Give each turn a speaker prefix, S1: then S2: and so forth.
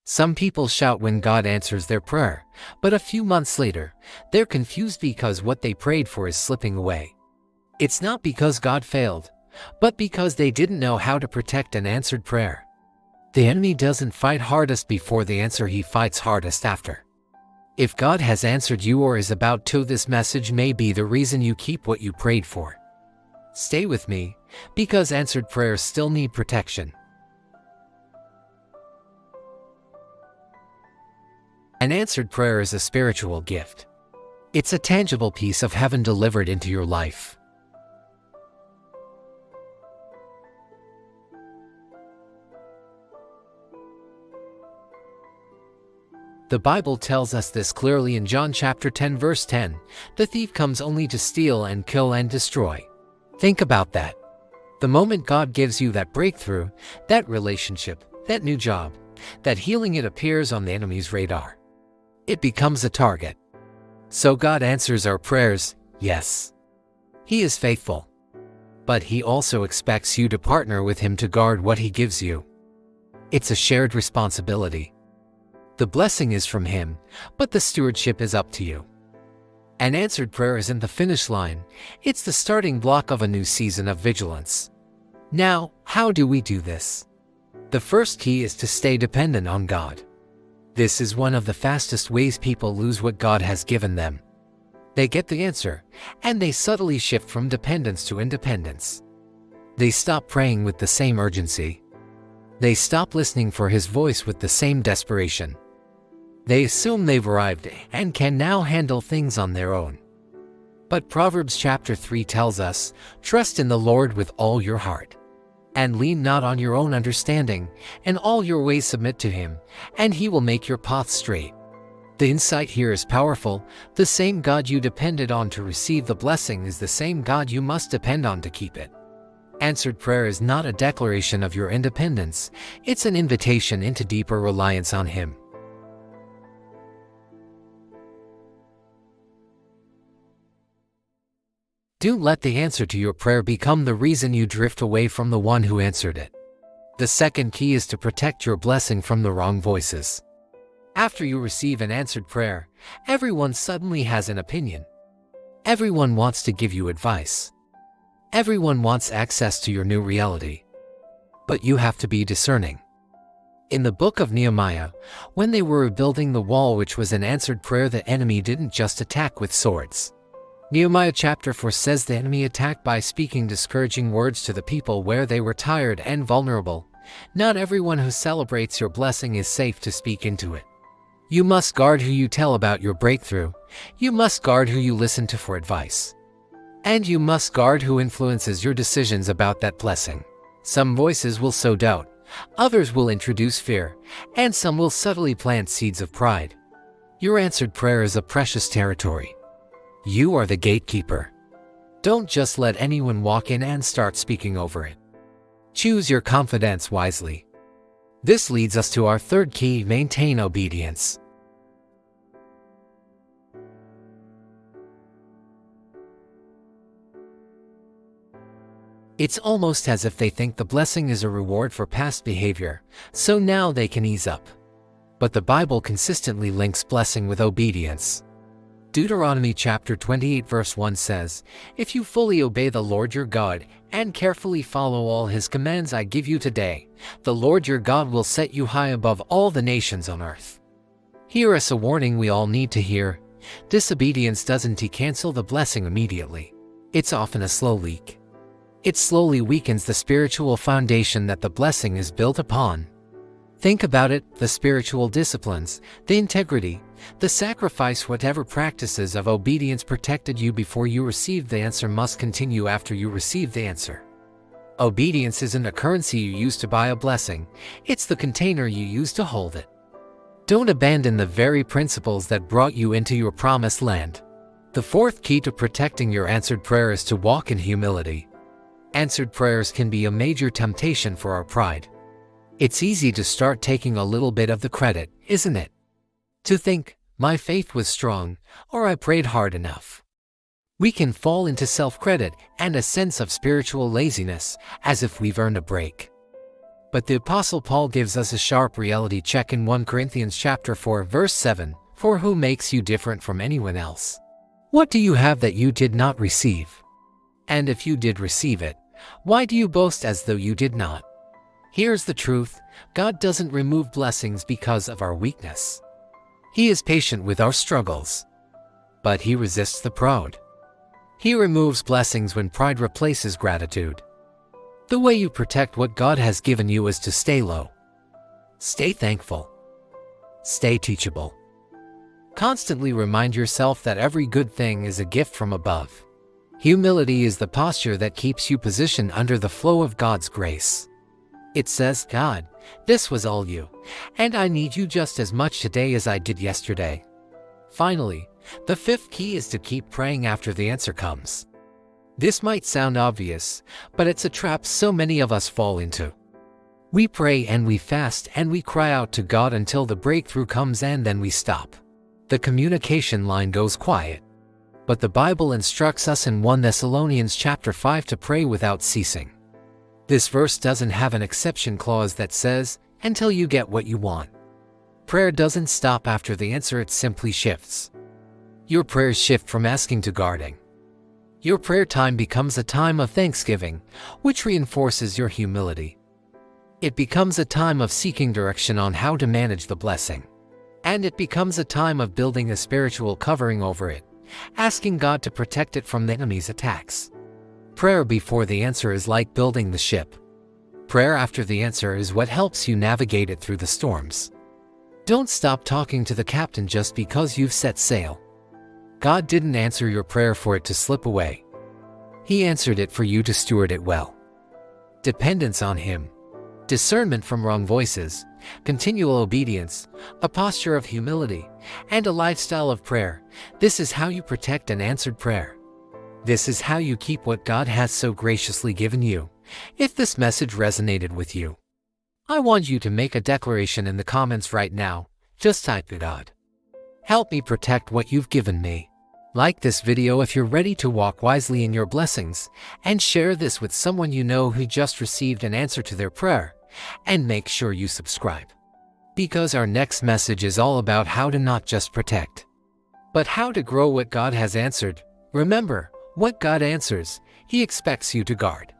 S1: Some people shout when God answers their prayer, but a few months later, they're confused because what they prayed for is slipping away. It's not because God failed, but because they didn't know how to protect an answered prayer. The enemy doesn't fight hardest before the answer, he fights hardest after. If God has answered you or is about to, this message may be the reason you keep what you prayed for. Stay with me, because answered prayers still need protection. An answered prayer is a spiritual gift. It's a tangible piece of heaven delivered into your life. The Bible tells us this clearly in John chapter 10 verse 10. The thief comes only to steal and kill and destroy. Think about that. The moment God gives you that breakthrough, that relationship, that new job, that healing, it appears on the enemy's radar. It becomes a target. So God answers our prayers, yes. He is faithful. But He also expects you to partner with Him to guard what He gives you. It's a shared responsibility. The blessing is from Him, but the stewardship is up to you. An answered prayer isn't the finish line, it's the starting block of a new season of vigilance. Now, how do we do this? The first key is to stay dependent on God. This is one of the fastest ways people lose what God has given them. They get the answer, and they subtly shift from dependence to independence. They stop praying with the same urgency. They stop listening for His voice with the same desperation. They assume they've arrived and can now handle things on their own. But Proverbs chapter 3 tells us, "Trust in the Lord with all your heart, and lean not on your own understanding, and all your ways submit to Him, and He will make your path straight." The insight here is powerful. The same God you depended on to receive the blessing is the same God you must depend on to keep it. Answered prayer is not a declaration of your independence, it's an invitation into deeper reliance on Him. Don't let the answer to your prayer become the reason you drift away from the one who answered it. The second key is to protect your blessing from the wrong voices. After you receive an answered prayer, everyone suddenly has an opinion. Everyone wants to give you advice. Everyone wants access to your new reality. But you have to be discerning. In the book of Nehemiah, when they were rebuilding the wall, which was an answered prayer, the enemy didn't just attack with swords. Nehemiah chapter 4 says the enemy attacked by speaking discouraging words to the people where they were tired and vulnerable. Not everyone who celebrates your blessing is safe to speak into it. You must guard who you tell about your breakthrough. You must guard who you listen to for advice. And you must guard who influences your decisions about that blessing. Some voices will sow doubt, others will introduce fear, and some will subtly plant seeds of pride. Your answered prayer is a precious territory. You are the gatekeeper. Don't just let anyone walk in and start speaking over it. Choose your confidence wisely. This leads us to our third key: maintain obedience. It's almost as if they think the blessing is a reward for past behavior, so now they can ease up. But the Bible consistently links blessing with obedience. Deuteronomy chapter 28 verse 1 says, "If you fully obey the Lord your God and carefully follow all His commands I give you today, the Lord your God will set you high above all the nations on earth." Here is a warning we all need to hear. Disobedience doesn't cancel the blessing immediately. It's often a slow leak. It slowly weakens the spiritual foundation that the blessing is built upon. Think about it: the spiritual disciplines, the integrity, the sacrifice, whatever practices of obedience protected you before you received the answer must continue after you receive the answer. Obedience isn't a currency you use to buy a blessing, it's the container you use to hold it. Don't abandon the very principles that brought you into your promised land. The fourth key to protecting your answered prayer is to walk in humility. Answered prayers can be a major temptation for our pride. It's easy to start taking a little bit of the credit, isn't it? To think, my faith was strong, or I prayed hard enough. We can fall into self-credit and a sense of spiritual laziness, as if we've earned a break. But the Apostle Paul gives us a sharp reality check in 1 Corinthians chapter 4, verse 7, "For who makes you different from anyone else? What do you have that you did not receive? And if you did receive it, why do you boast as though you did not?" Here's the truth: God doesn't remove blessings because of our weakness. He is patient with our struggles. But He resists the proud. He removes blessings when pride replaces gratitude. The way you protect what God has given you is to stay low. Stay thankful. Stay teachable. Constantly remind yourself that every good thing is a gift from above. Humility is the posture that keeps you positioned under the flow of God's grace. It says, "God, this was all you, and I need you just as much today as I did yesterday." Finally, the fifth key is to keep praying after the answer comes. This might sound obvious, but it's a trap so many of us fall into. We pray and we fast and we cry out to God until the breakthrough comes, and then we stop. The communication line goes quiet. But the Bible instructs us in 1 Thessalonians chapter 5 to pray without ceasing. This verse doesn't have an exception clause that says, "until you get what you want." Prayer doesn't stop after the answer, it simply shifts. Your prayers shift from asking to guarding. Your prayer time becomes a time of thanksgiving, which reinforces your humility. It becomes a time of seeking direction on how to manage the blessing. And it becomes a time of building a spiritual covering over it, asking God to protect it from the enemy's attacks. Prayer before the answer is like building the ship. Prayer after the answer is what helps you navigate it through the storms. Don't stop talking to the captain just because you've set sail. God didn't answer your prayer for it to slip away. He answered it for you to steward it well. Dependence on Him, discernment from wrong voices, continual obedience, a posture of humility, and a lifestyle of prayer. This is how you protect an answered prayer. This is how you keep what God has so graciously given you. If this message resonated with you, I want you to make a declaration in the comments right now. Just type it out. Help me protect what you've given me. Like this video if you're ready to walk wisely in your blessings, and share this with someone you know who just received an answer to their prayer. And make sure you subscribe, because our next message is all about how to not just protect, but how to grow what God has answered. Remember, what God answers, He expects you to guard.